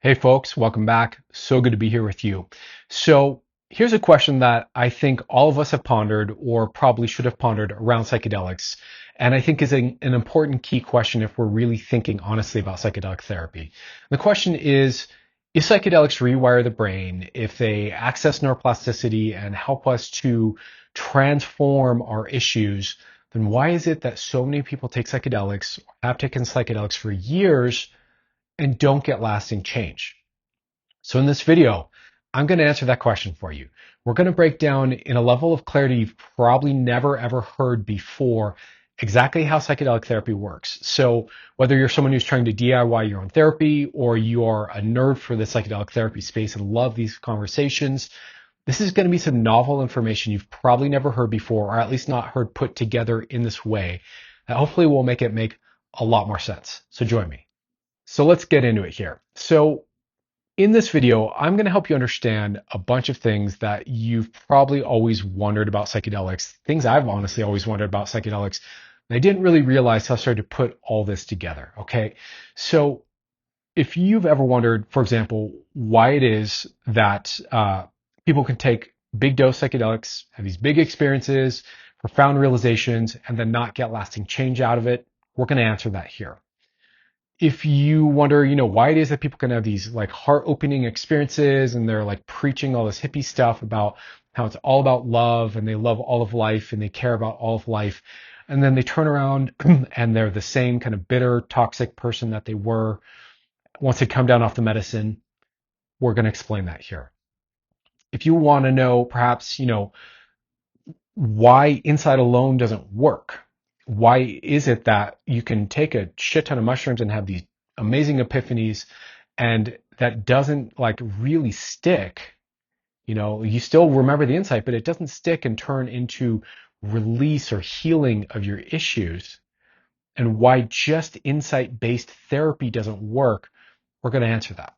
Hey folks, welcome back. So good to be here with you. So here's a question that I think all of us have pondered or probably should have pondered around psychedelics. And I think is an important key question if we're really thinking honestly about psychedelic therapy. The question is psychedelics rewire the brain if they access neuroplasticity and help us to transform our issues, then why is it that so many people take psychedelics, have taken psychedelics for years, and don't get lasting change? So in this video, I'm going to answer that question for you. We're going to break down in a level of clarity you've probably never ever heard before exactly how psychedelic therapy works. So whether you're someone who's trying to DIY your own therapy or you are a nerd for the psychedelic therapy space and love these conversations, this is going to be some novel information you've probably never heard before, or at least not heard put together in this way that hopefully will make it make a lot more sense. So join me. So let's get into it here. So in this video, I'm going to help you understand a bunch of things that you've probably always wondered about psychedelics, things I've honestly always wondered about psychedelics. And I didn't really realize how I started to put all this together. Okay. So if you've ever wondered, for example, why it is that people can take big dose psychedelics, have these big experiences, profound realizations, and then not get lasting change out of it, we're going to answer that here. If you wonder, why it is that people can have these like heart-opening experiences and they're like preaching all this hippie stuff about how it's all about love and they love all of life and they care about all of life, and then they turn around and they're the same kind of bitter, toxic person that they were once they come down off the medicine, we're going to explain that here. If you want to know, perhaps, why inside alone doesn't work. Why is it that you can take a shit ton of mushrooms and have these amazing epiphanies and that doesn't like really stick? You still remember the insight, but it doesn't stick and turn into release or healing of your issues. And why just insight-based therapy doesn't work, we're going to answer that.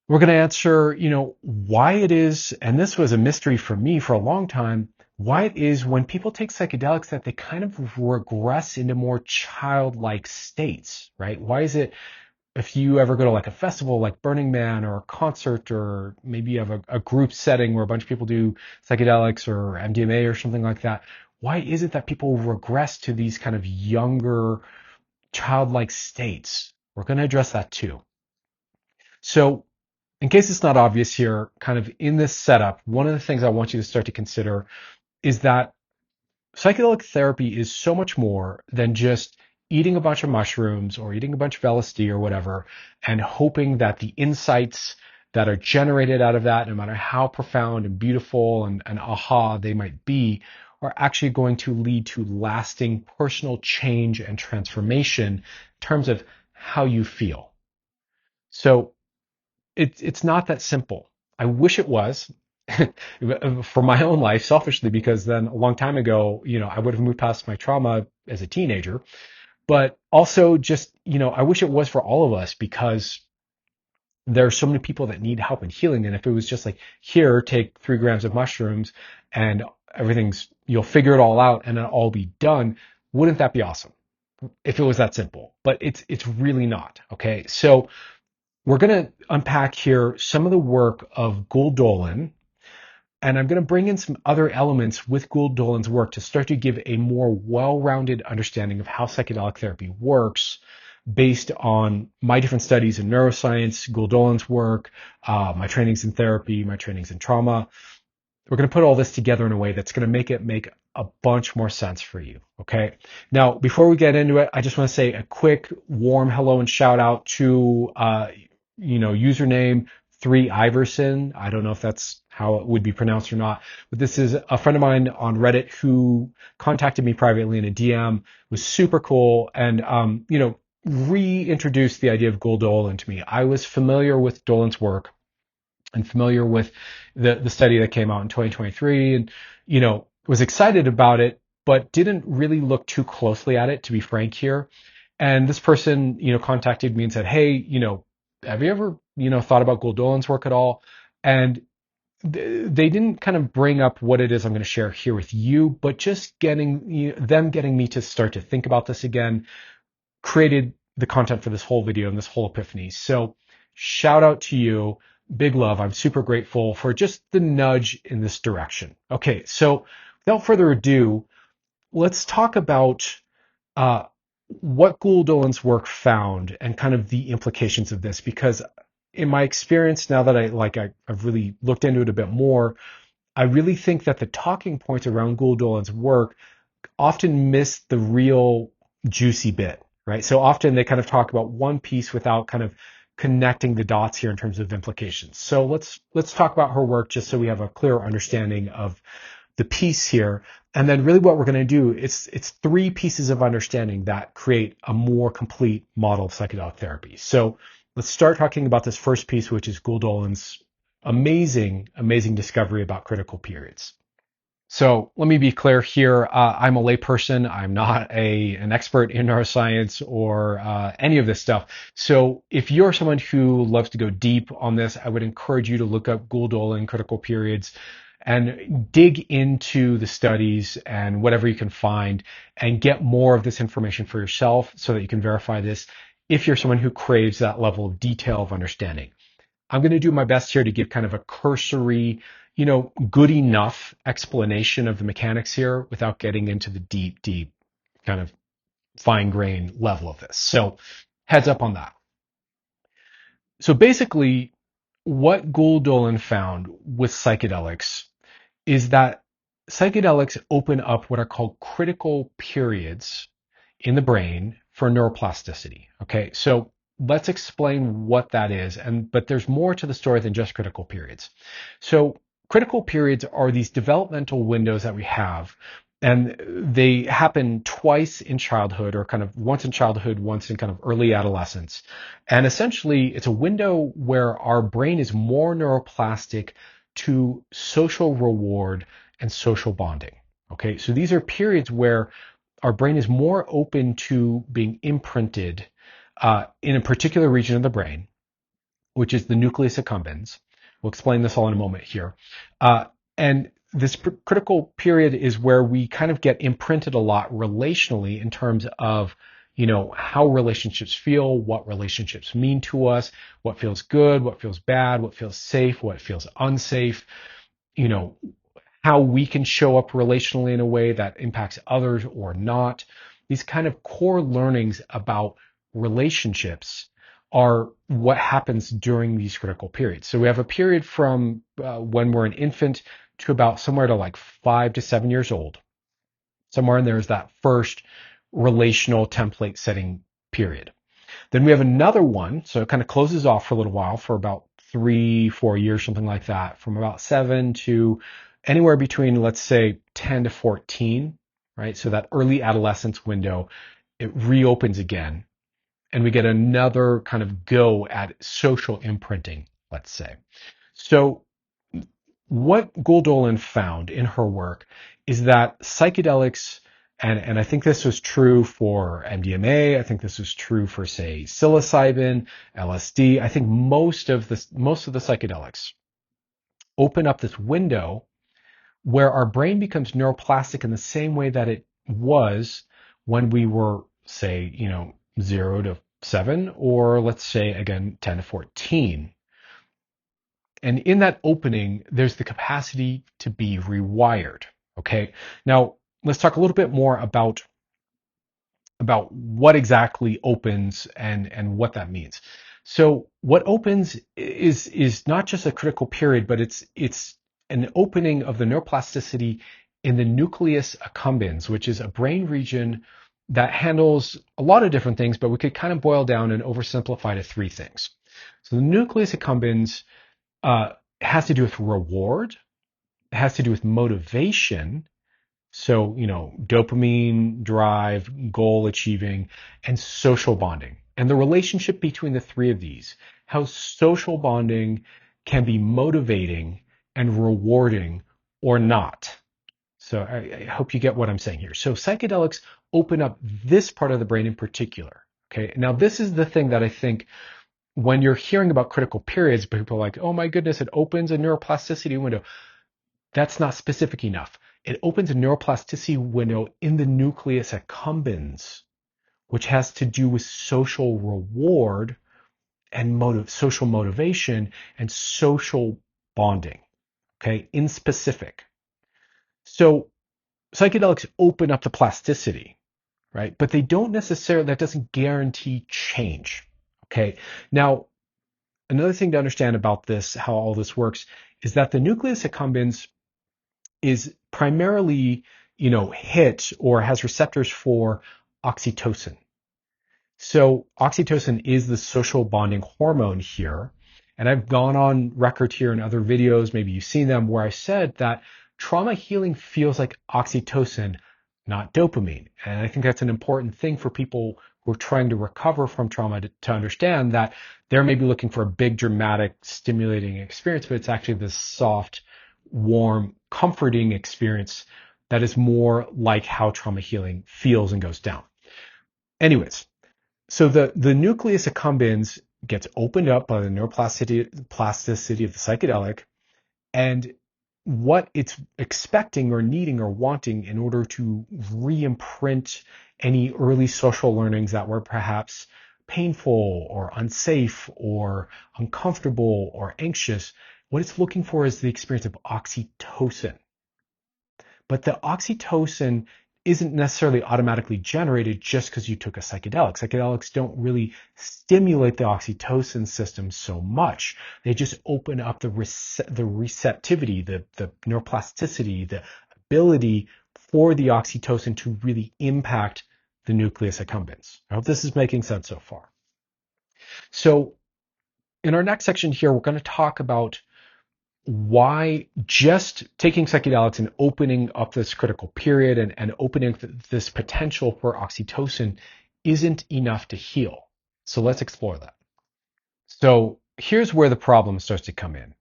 We're going to answer, why it is, and this was a mystery for me for a long time, why it is when people take psychedelics that they kind of regress into more childlike states, right? Why is it if you ever go to like a festival like Burning Man or a concert, or maybe you have a group setting where a bunch of people do psychedelics or MDMA or something like that, why is it that people regress to these kind of younger childlike states? We're going to address that too. So in case it's not obvious here, kind of in this setup, one of the things I want you to start to consider is that psychedelic therapy is so much more than just eating a bunch of mushrooms or eating a bunch of LSD or whatever and hoping that the insights that are generated out of that, no matter how profound and beautiful and aha they might be, are actually going to lead to lasting personal change and transformation in terms of how you feel. So it's not that simple. I wish it was for my own life, selfishly, because then a long time ago, I would have moved past my trauma as a teenager. But also just, I wish it was for all of us, because there are so many people that need help and healing. And if it was just like, here, take 3 grams of mushrooms and you'll figure it all out and it'll all be done, wouldn't that be awesome if it was that simple? But it's really not. Okay. So we're going to unpack here some of the work of Gül Dölen, and I'm going to bring in some other elements with Gül Dölen's work to start to give a more well-rounded understanding of how psychedelic therapy works based on my different studies in neuroscience, Gül Dölen's work, my trainings in therapy, my trainings in trauma. We're going to put all this together in a way that's going to make it make a bunch more sense for you. Okay. Now, before we get into it, I just want to say a quick warm hello and shout out to, username 3Iverson. I don't know if that's how it would be pronounced or not, but this is a friend of mine on Reddit who contacted me privately in a DM. It was super cool. And, reintroduced the idea of Gül Dölen to me. I was familiar with Dolen's work and familiar with the study that came out in 2023 and, was excited about it, but didn't really look too closely at it, to be frank here. And this person, contacted me and said, hey, have you ever, thought about Gül Dölen's work at all? And they didn't kind of bring up what it is I'm going to share here with you, but just getting them getting me to start to think about this again created the content for this whole video and this whole epiphany. So shout out to you. Big love. I'm super grateful for just the nudge in this direction. Okay, so without further ado, let's talk about uh, what Gül Dölen's work found and kind of the implications of this, because in my experience, now that I've really looked into it a bit more, I really think that the talking points around Gül Dölen's work often miss the real juicy bit, right? So often they kind of talk about one piece without kind of connecting the dots here in terms of implications. So let's talk about her work just so we have a clearer understanding of the piece here. And then really what we're going to do, it's three pieces of understanding that create a more complete model of psychedelic therapy. So let's start talking about this first piece, which is Gül Dölen's amazing discovery about critical periods. So let me be clear here. I'm a layperson. I'm not an expert in neuroscience or any of this stuff. So if you're someone who loves to go deep on this, I would encourage you to look up Gül Dölen critical periods and dig into the studies and whatever you can find and get more of this information for yourself so that you can verify this if you're someone who craves that level of detail of understanding. I'm going to do my best here to give kind of a cursory, good enough explanation of the mechanics here without getting into the deep kind of fine grained level of this. So heads up on that. So basically, what Gül Dölen found with psychedelics is that psychedelics open up what are called critical periods in the brain for neuroplasticity. Okay, so let's explain what that is. But there's more to the story than just critical periods. So critical periods are these developmental windows that we have, and they happen twice in childhood, or kind of once in childhood, once in kind of early adolescence. And essentially, it's a window where our brain is more neuroplastic to social reward and social bonding. Okay, so these are periods where our brain is more open to being imprinted in a particular region of the brain, which is the nucleus accumbens. We'll explain this all in a moment here. And this critical period is where we kind of get imprinted a lot relationally in terms of, how relationships feel, what relationships mean to us, what feels good, what feels bad, what feels safe, what feels unsafe, how we can show up relationally in a way that impacts others or not. These kind of core learnings about relationships are what happens during these critical periods. So we have a period from when we're an infant to about somewhere to like 5 to 7 years old. Somewhere in there is that first relational template setting period. Then we have another one, so it kind of closes off for a little while, for about 3-4 years, something like that, from about 7 to anywhere between, let's say, 10 to 14, right? So that early adolescence window, it reopens again, and we get another kind of go at social imprinting, let's say. So what Gül Dölen found in her work is that psychedelics, and I think this was true for MDMA, I think this was true for, say, psilocybin, LSD. I think most of the psychedelics open up this window where our brain becomes neuroplastic in the same way that it was when we were, say, 0 to 7, or let's say, again, 10 to 14. And in that opening, there's the capacity to be rewired. Okay. Now, let's talk a little bit more about what exactly opens and what that means. So what opens is not just a critical period, but it's an opening of the neuroplasticity in the nucleus accumbens, which is a brain region that handles a lot of different things, but we could kind of boil down and oversimplify to 3 things. So the nucleus accumbens has to do with reward, it has to do with motivation. So, dopamine, drive, goal achieving, and social bonding. And the relationship between the 3 of these, how social bonding can be motivating and rewarding or not. So I hope you get what I'm saying here. So psychedelics open up this part of the brain in particular. Okay. Now this is the thing that I think when you're hearing about critical periods, people are like, oh my goodness, it opens a neuroplasticity window. That's not specific enough. It opens a neuroplasticity window in the nucleus accumbens, which has to do with social reward and social motivation and social bonding, okay, in specific. So psychedelics open up the plasticity, right? But they don't necessarily, that doesn't guarantee change, okay? Now, another thing to understand about this, how all this works, is that the nucleus accumbens is primarily, hit or has receptors for oxytocin. So oxytocin is the social bonding hormone here. And I've gone on record here in other videos, maybe you've seen them, where I said that trauma healing feels like oxytocin, not dopamine. And I think that's an important thing for people who are trying to recover from trauma to understand that they're maybe looking for a big, dramatic, stimulating experience, but it's actually this soft, warm, comforting experience that is more like how trauma healing feels and goes down. Anyways, so the nucleus accumbens gets opened up by the neuroplasticity of the psychedelic, and what it's expecting or needing or wanting in order to re-imprint any early social learnings that were perhaps painful or unsafe or uncomfortable or anxious, what it's looking for is the experience of oxytocin. But the oxytocin isn't necessarily automatically generated just because you took a psychedelic. Psychedelics don't really stimulate the oxytocin system so much. They just open up the receptivity, the neuroplasticity, the ability for the oxytocin to really impact the nucleus accumbens. I hope this is making sense so far. So in our next section here, we're going to talk about why just taking psychedelics and opening up this critical period and opening this potential for oxytocin isn't enough to heal. So let's explore that. So here's where the problem starts to come in.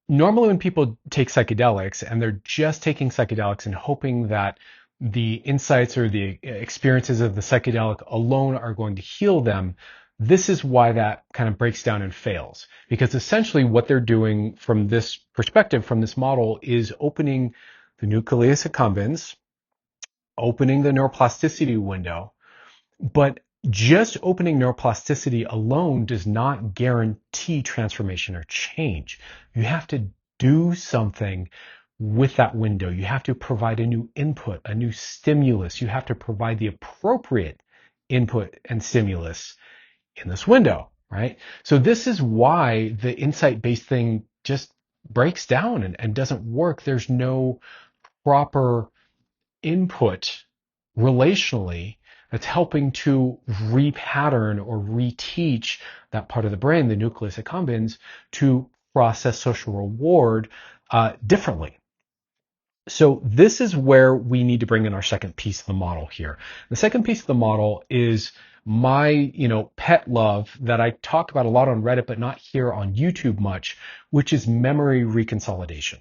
Normally when people take psychedelics and they're just taking psychedelics and hoping that the insights or the experiences of the psychedelic alone are going to heal them, this is why that kind of breaks down and fails. Because essentially what they're doing from this perspective, from this model, is opening the nucleus accumbens, opening the neuroplasticity window, but just opening neuroplasticity alone does not guarantee transformation or change. You have to do something with that window. You have to provide a new input, a new stimulus. You have to provide the appropriate input and stimulus in this window, right? So this is why the insight-based thing just breaks down and doesn't work. There's no proper input relationally that's helping to repattern or reteach that part of the brain, the nucleus accumbens, to process social reward differently. So this is where we need to bring in our second piece of the model here. The second piece of the model is my, pet love that I talk about a lot on Reddit, but not here on YouTube much, which is memory reconsolidation.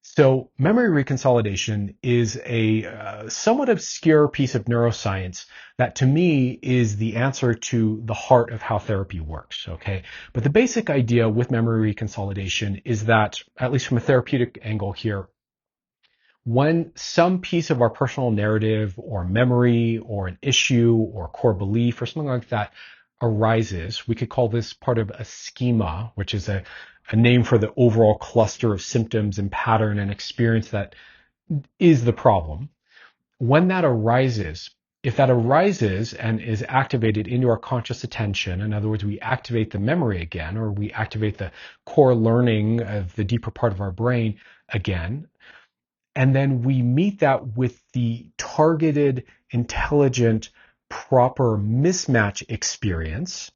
So memory reconsolidation is a somewhat obscure piece of neuroscience that to me is the answer to the heart of how therapy works, okay? But the basic idea with memory reconsolidation is that, at least from a therapeutic angle here, when some piece of our personal narrative or memory or an issue or core belief or something like that arises, we could call this part of a schema, which is a name for the overall cluster of symptoms and pattern and experience that is the problem. When that arises, if that arises and is activated into our conscious attention, in other words, we activate the memory again, or we activate the core learning of the deeper part of our brain again, and then we meet that with the targeted, intelligent, proper mismatch experience,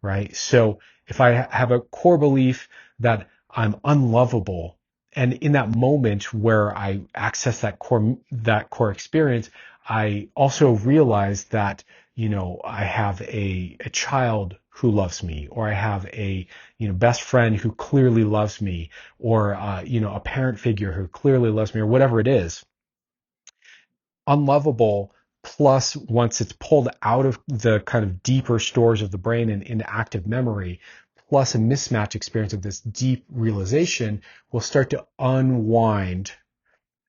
right? So if I have a core belief that I'm unlovable, and in that moment where I access that core experience, I also realize that, I have a child who loves me, or I have a, best friend who clearly loves me, or, a parent figure who clearly loves me, or whatever it is. Unlovable plus, once it's pulled out of the kind of deeper stores of the brain and into active memory, plus a mismatch experience of this deep realization, will start to unwind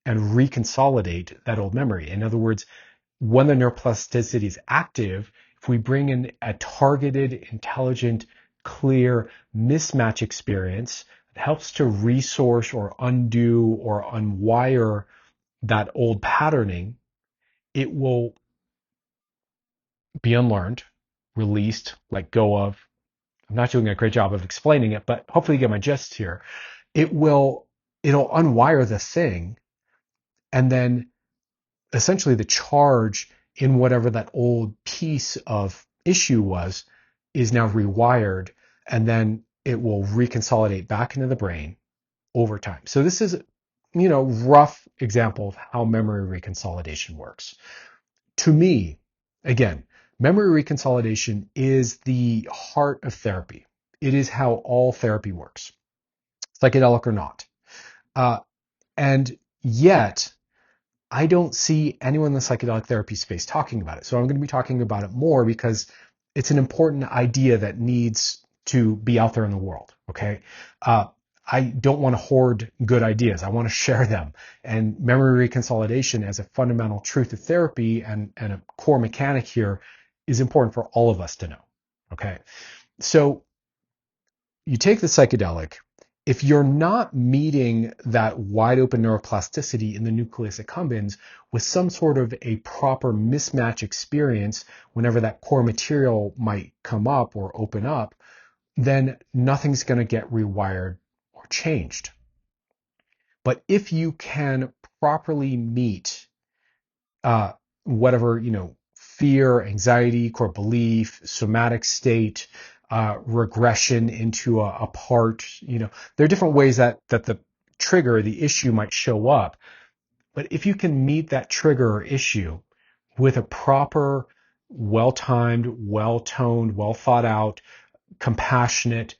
and reconsolidate that old memory. In other words, when the neuroplasticity is active, if we bring in a targeted, intelligent, clear mismatch experience, it helps to resource or undo or unwire that old patterning. It will be unlearned, released, let go of. I'm not doing a great job of explaining it, but hopefully you get my gist here. It'll unwire the thing, and then essentially the charge in whatever that old piece of issue was is now rewired, and then it will reconsolidate back into the brain over time. So this is, rough example of how memory reconsolidation works. To me, again, memory reconsolidation is the heart of therapy. It is how all therapy works, psychedelic or not. And yet, I don't see anyone in the psychedelic therapy space talking about it. So I'm going to be talking about it more because it's an important idea that needs to be out there in the world. Okay. I don't want to hoard good ideas. I want to share them. And memory reconsolidation as a fundamental truth of therapy and a core mechanic here is important for all of us to know. Okay. So you take the psychedelic. If you're not meeting that wide open neuroplasticity in the nucleus accumbens with some sort of a proper mismatch experience whenever that core material might come up or open up, then nothing's going to get rewired or changed. But if you can properly meet whatever, fear, anxiety, core belief, somatic state, regression into a part, there are different ways that the trigger, the issue might show up. But if you can meet that trigger or issue with a proper, well-timed, well-toned, well-thought-out, compassionate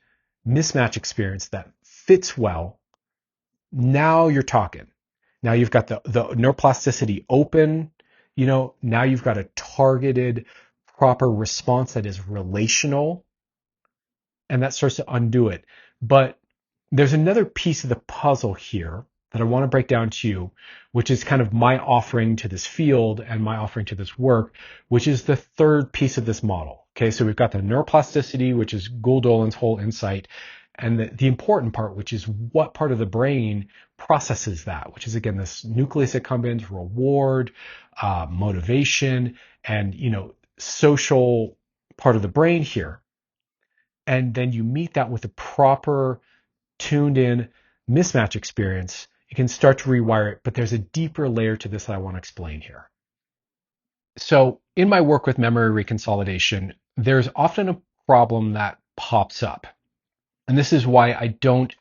mismatch experience that fits well, now you're talking. Now you've got the neuroplasticity open, now you've got a targeted, proper response that is relational, and that starts to undo it. But there's another piece of the puzzle here that I want to break down to you, which is kind of my offering to this field and my offering to this work, which is the third piece of this model. Okay, so we've got the neuroplasticity, which is Gül Dölen's whole insight, and the important part, which is what part of the brain processes that, which is, again, this nucleus accumbens, reward, motivation, and, social part of the brain here. And then you meet that with a proper, tuned in mismatch experience. You can start to rewire it, but there's a deeper layer to this that I want to explain here. So in my work with memory reconsolidation, there's often a problem that pops up. And this is why I don't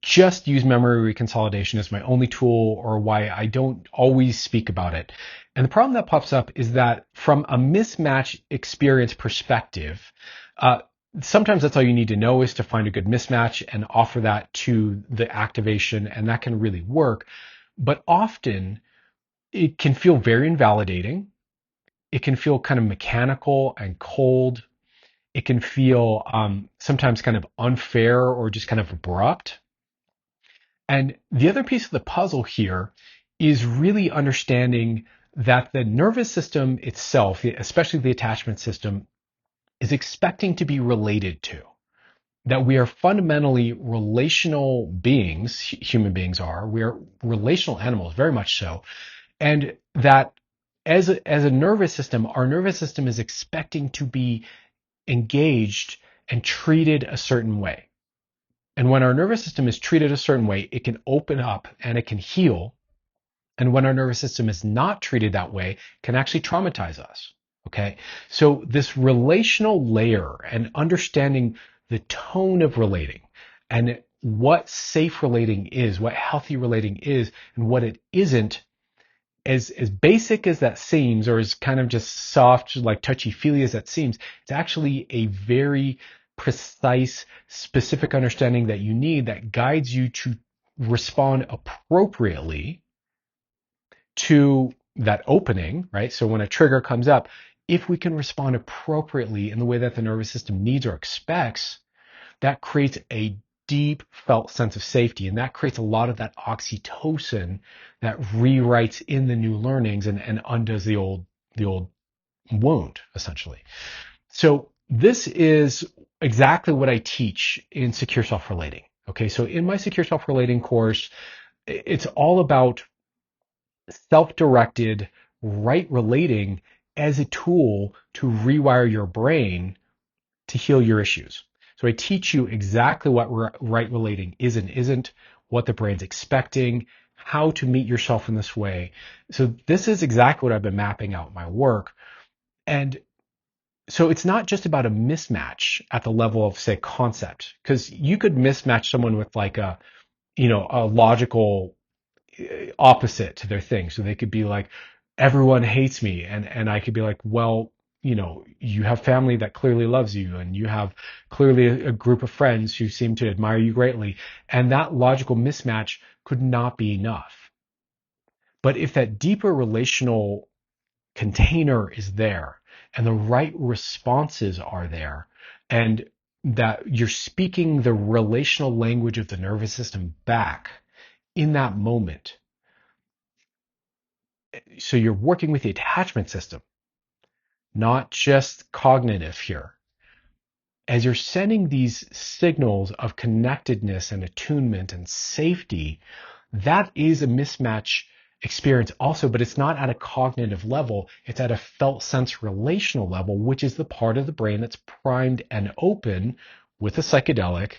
just use memory reconsolidation as my only tool, or why I don't always speak about it. And the problem that pops up is that from a mismatch experience perspective, sometimes that's all you need to know is to find a good mismatch and offer that to the activation, and that can really work. But often it can feel very invalidating. It can feel kind of mechanical and cold. It can feel sometimes kind of unfair or just kind of abrupt. And the other piece of the puzzle here is really understanding that the nervous system itself, especially the attachment system, is expecting to be related to. That we are fundamentally relational beings, human beings are. We are relational animals, very much so. And that as a nervous system, our nervous system is expecting to be engaged and treated a certain way. And when our nervous system is treated a certain way, it can open up and it can heal. And when our nervous system is not treated that way, it can actually traumatize us. Okay. So this relational layer and understanding the tone of relating and what safe relating is, what healthy relating is, and what it isn't, as basic as that seems, or as kind of just soft, like touchy-feely as that seems, it's actually a very precise, specific understanding that you need that guides you to respond appropriately to that opening, right? So when a trigger comes up, if we can respond appropriately in the way that the nervous system needs or expects, that creates a deep felt sense of safety. And that creates a lot of that oxytocin that rewrites in the new learnings and undoes the old the old wound, essentially. So this is exactly what I teach in Secure Self-Relating. Okay, so in my Secure Self-Relating course, it's all about self-directed right relating as a tool to rewire your brain to heal your issues. So I teach you exactly what right relating is and isn't, what the brain's expecting, how to meet yourself in this way. So this is exactly what I've been mapping out in my work. And so it's not just about a mismatch at the level of, say, concept, because you could mismatch someone with like a logical opposite to their thing. So they could be like, everyone hates me. And I could be like, well, you have family that clearly loves you, and you have clearly a group of friends who seem to admire you greatly. And that logical mismatch could not be enough. But if that deeper relational container is there and the right responses are there, and that you're speaking the relational language of the nervous system back in that moment, so you're working with the attachment system, not just cognitive here. As you're sending these signals of connectedness and attunement and safety, that is a mismatch experience also, but it's not at a cognitive level. It's at a felt sense relational level, which is the part of the brain that's primed and open with a psychedelic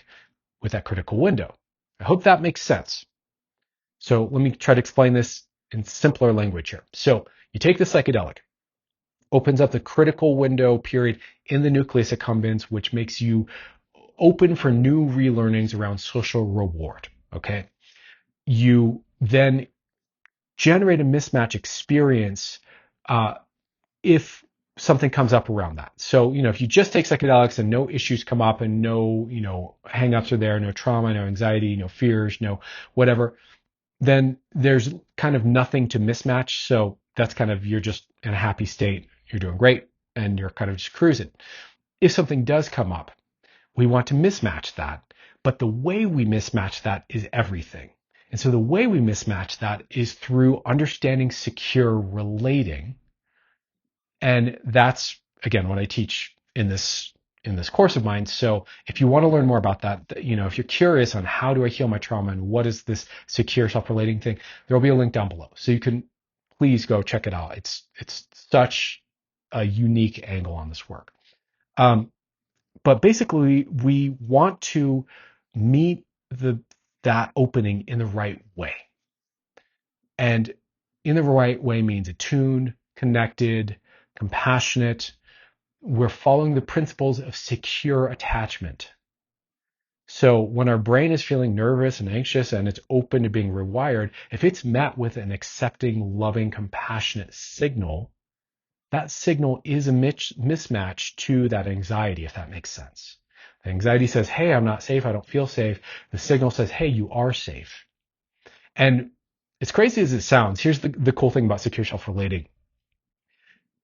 with that critical window. I hope that makes sense. So let me try to explain this in simpler language here. So you take the psychedelic, opens up the critical window period in the nucleus accumbens, which makes you open for new relearnings around social reward. Okay. You then generate a mismatch experience if something comes up around that. So, if you just take psychedelics and no issues come up and no, hang-ups are there, no trauma, no anxiety, no fears, no whatever, then there's kind of nothing to mismatch. So that's kind of, you're just in a happy state, you're doing great, and you're kind of just cruising. If something does come up, we want to mismatch that. But the way we mismatch that is everything. And so the way we mismatch that is through understanding secure relating. And that's, again, what I teach in this course of mine. So if you want to learn more about that, if you're curious on how do I heal my trauma and what is this secure self-relating thing, there'll be a link down below. So you can please go check it out. It's such a unique angle on this work. But basically, we want to meet that opening in the right way. And in the right way means attuned, connected, compassionate. We're following the principles of secure attachment. So when our brain is feeling nervous and anxious and it's open to being rewired, if it's met with an accepting, loving, compassionate signal, that signal is a mismatch to that anxiety, if that makes sense. The anxiety says, hey, I'm not safe. I don't feel safe. The signal says, hey, you are safe. And as crazy as it sounds, here's the cool thing about secure self-relating.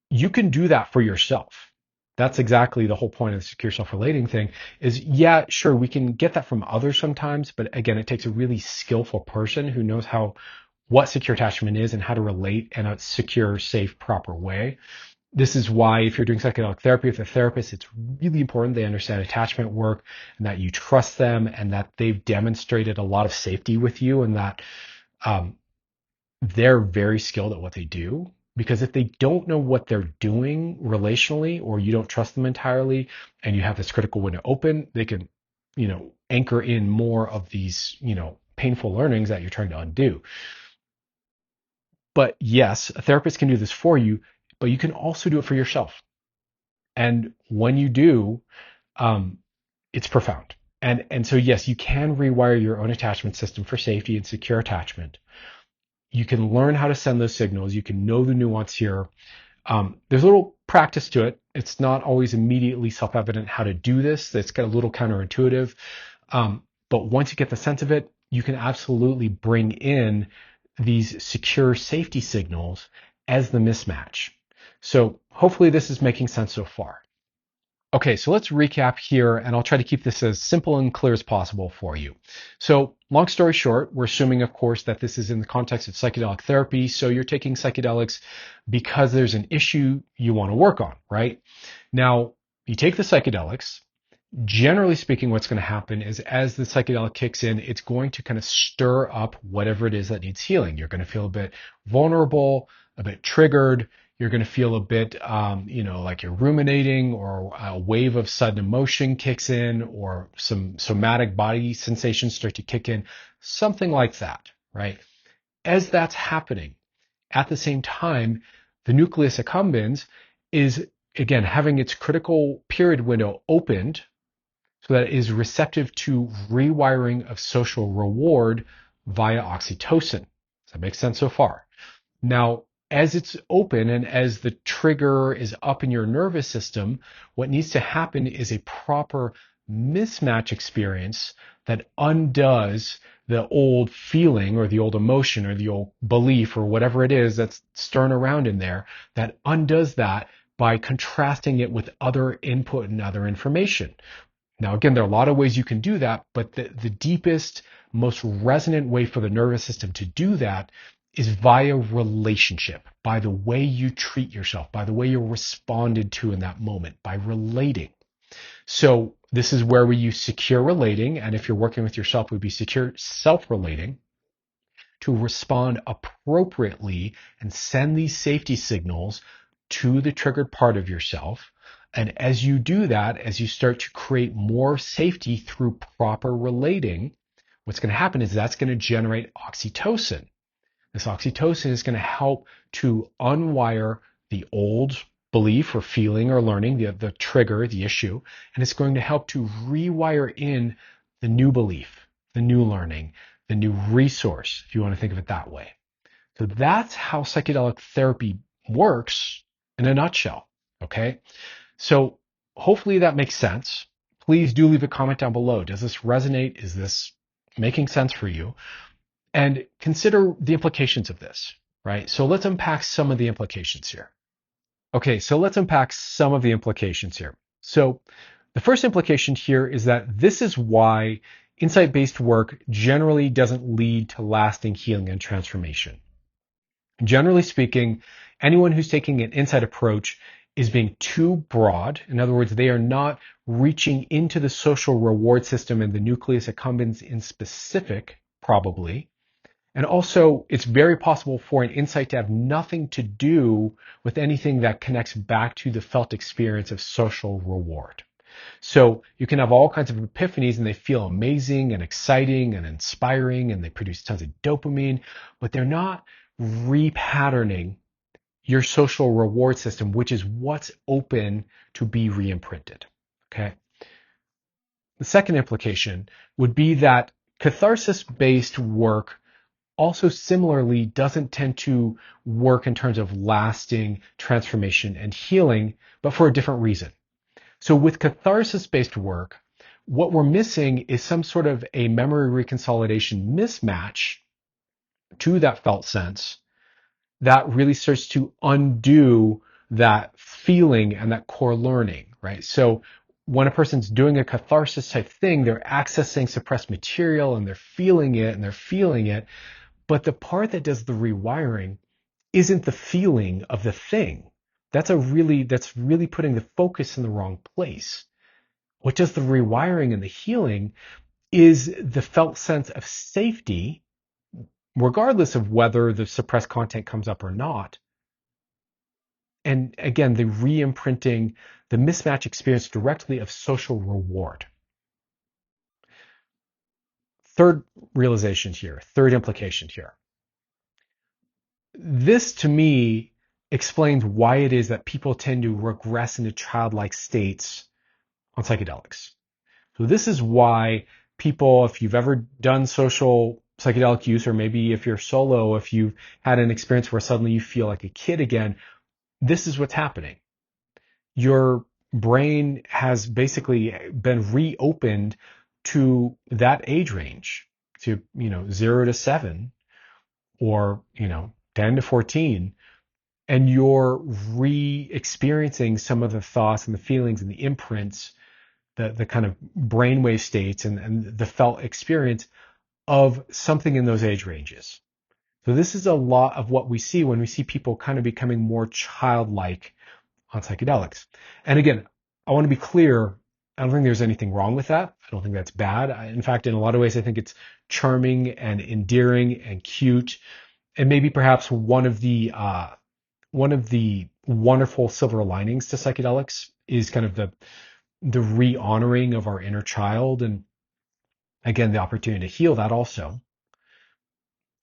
You can do that for yourself. That's exactly the whole point of the secure self-relating thing is, yeah, sure, we can get that from others sometimes, but again, it takes a really skillful person who knows what secure attachment is and how to relate in a secure, safe, proper way. This is why if you're doing psychedelic therapy with a therapist, it's really important they understand attachment work and that you trust them and that they've demonstrated a lot of safety with you and that they're very skilled at what they do. Because if they don't know what they're doing relationally, or you don't trust them entirely, and you have this critical window open, they can, anchor in more of these, painful learnings that you're trying to undo. But yes, a therapist can do this for you, but you can also do it for yourself. And when you do, it's profound. And so, yes, you can rewire your own attachment system for safety and secure attachment. You can learn how to send those signals. You can know the nuance here. There's a little practice to it. It's not always immediately self-evident how to do this. It's got a little counterintuitive. But once you get the sense of it, you can absolutely bring in these secure safety signals as the mismatch. So hopefully this is making sense so far. Okay, so let's recap here, and I'll try to keep this as simple and clear as possible for you. So long story short, we're assuming, of course, that this is in the context of psychedelic therapy. So you're taking psychedelics because there's an issue you want to work on, right? Now, you take the psychedelics. Generally speaking, what's going to happen is as the psychedelic kicks in, it's going to kind of stir up whatever it is that needs healing. You're going to feel a bit vulnerable, a bit triggered. You're going to feel a bit, like you're ruminating, or a wave of sudden emotion kicks in, or some somatic body sensations start to kick in, something like that, right? As that's happening, at the same time, the nucleus accumbens is, again, having its critical period window opened so that it is receptive to rewiring of social reward via oxytocin. Does that make sense so far? Now, as it's open and as the trigger is up in your nervous system, what needs to happen is a proper mismatch experience that undoes the old feeling or the old emotion or the old belief or whatever it is that's stirring around in there, that undoes that by contrasting it with other input and other information. Now, again, there are a lot of ways you can do that, but the deepest, most resonant way for the nervous system to do that is via relationship, by the way you treat yourself, by the way you're responded to in that moment, by relating. So this is where we use secure relating, and if you're working with yourself, it would be secure self-relating, to respond appropriately and send these safety signals to the triggered part of yourself. And as you do that, as you start to create more safety through proper relating, what's going to happen is that's going to generate oxytocin. This oxytocin is going to help to unwire the old belief or feeling or learning, the trigger, the issue, and it's going to help to rewire in the new belief, the new learning, the new resource, if you want to think of it that way. So that's how psychedelic therapy works in a nutshell, okay? So hopefully that makes sense. Please do leave a comment down below. Does this resonate? Is this making sense for you? And consider the implications of this, right? So let's unpack some of the implications here. Okay, so let's unpack some of the implications here. So the first implication here is that this is why insight-based work generally doesn't lead to lasting healing and transformation. Generally speaking, anyone who's taking an insight approach is being too broad. In other words, they are not reaching into the social reward system and the nucleus accumbens in specific, probably. And also, it's very possible for an insight to have nothing to do with anything that connects back to the felt experience of social reward. So you can have all kinds of epiphanies and they feel amazing and exciting and inspiring and they produce tons of dopamine, but they're not repatterning your social reward system, which is what's open to be re-imprinted. Okay. The second implication would be that catharsis-based work also similarly doesn't tend to work in terms of lasting transformation and healing, but for a different reason. So with catharsis-based work, what we're missing is some sort of a memory reconsolidation mismatch to that felt sense that really starts to undo that feeling and that core learning, right? So when a person's doing a catharsis type thing, they're accessing suppressed material and they're feeling it, but the part that does the rewiring isn't the feeling of the thing. That's really putting the focus in the wrong place. What does the rewiring and the healing is the felt sense of safety, regardless of whether the suppressed content comes up or not. And again, the re-imprinting, the mismatch experience directly of social reward. Third realization here, third implication here. This to me explains why it is that people tend to regress into childlike states on psychedelics. So this is why people, if you've ever done social psychedelic use, or maybe if you're solo, if you've had an experience where suddenly you feel like a kid again, this is what's happening. Your brain has basically been reopened to that age range, to 0 to 7, or 10 to 14, and you're re-experiencing some of the thoughts and the feelings and the imprints, the kind of brainwave states and the felt experience of something in those age ranges. So this is a lot of what we see when we see people kind of becoming more childlike on psychedelics. And again, I want to be clear. I don't think there's anything wrong with that. I don't think that's bad. In fact, in a lot of ways, I think it's charming and endearing and cute. And maybe perhaps one of the wonderful silver linings to psychedelics is kind of the re-honoring of our inner child, and again, the opportunity to heal that also.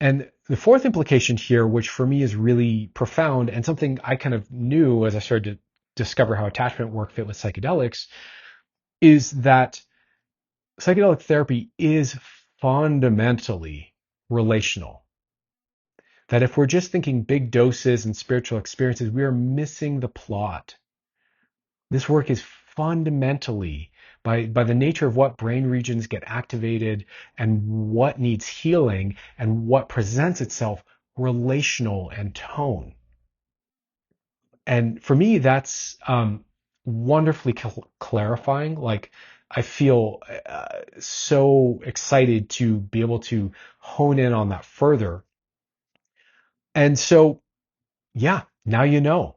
And the fourth implication here, which for me is really profound and something I kind of knew as I started to discover how attachment work fit with psychedelics, is that psychedelic therapy is fundamentally relational. That if we're just thinking big doses and spiritual experiences, we are missing the plot. This work is fundamentally, by the nature of what brain regions get activated and what needs healing and what presents itself, relational and tone. And for me, that's wonderfully clarifying. Like, I feel so excited to be able to hone in on that further. And so, yeah, now you know.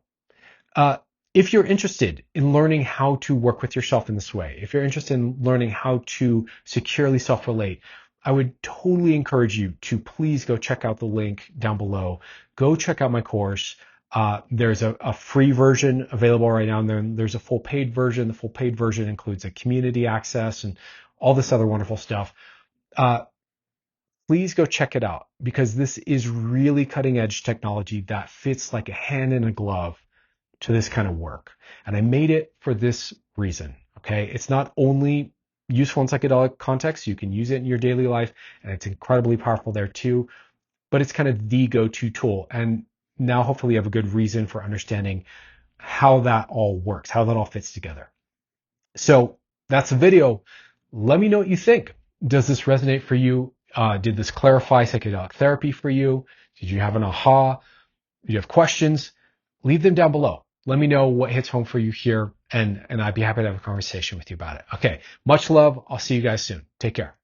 Uh, if you're interested in learning how to work with yourself in this way, if you're interested in learning how to securely self-relate, I would totally encourage you to please go check out the link down below. Go check out my course. There's a free version available right now, and then there's a full paid version. The full paid version includes a community access and all this other wonderful stuff. Please go check it out, because this is really cutting edge technology that fits like a hand in a glove to this kind of work. And I made it for this reason. Okay. It's not only useful in psychedelic context, you can use it in your daily life, and it's incredibly powerful there too, but it's kind of the go-to tool. And now hopefully you have a good reason for understanding how that all works, how that all fits together. So that's the video. Let me know what you think. Does this resonate for you? Did this clarify psychedelic therapy for you? Did you have an aha? If you have questions, leave them down below. Let me know what hits home for you here, and I'd be happy to have a conversation with you about it. Okay, much love. I'll see you guys soon. Take care.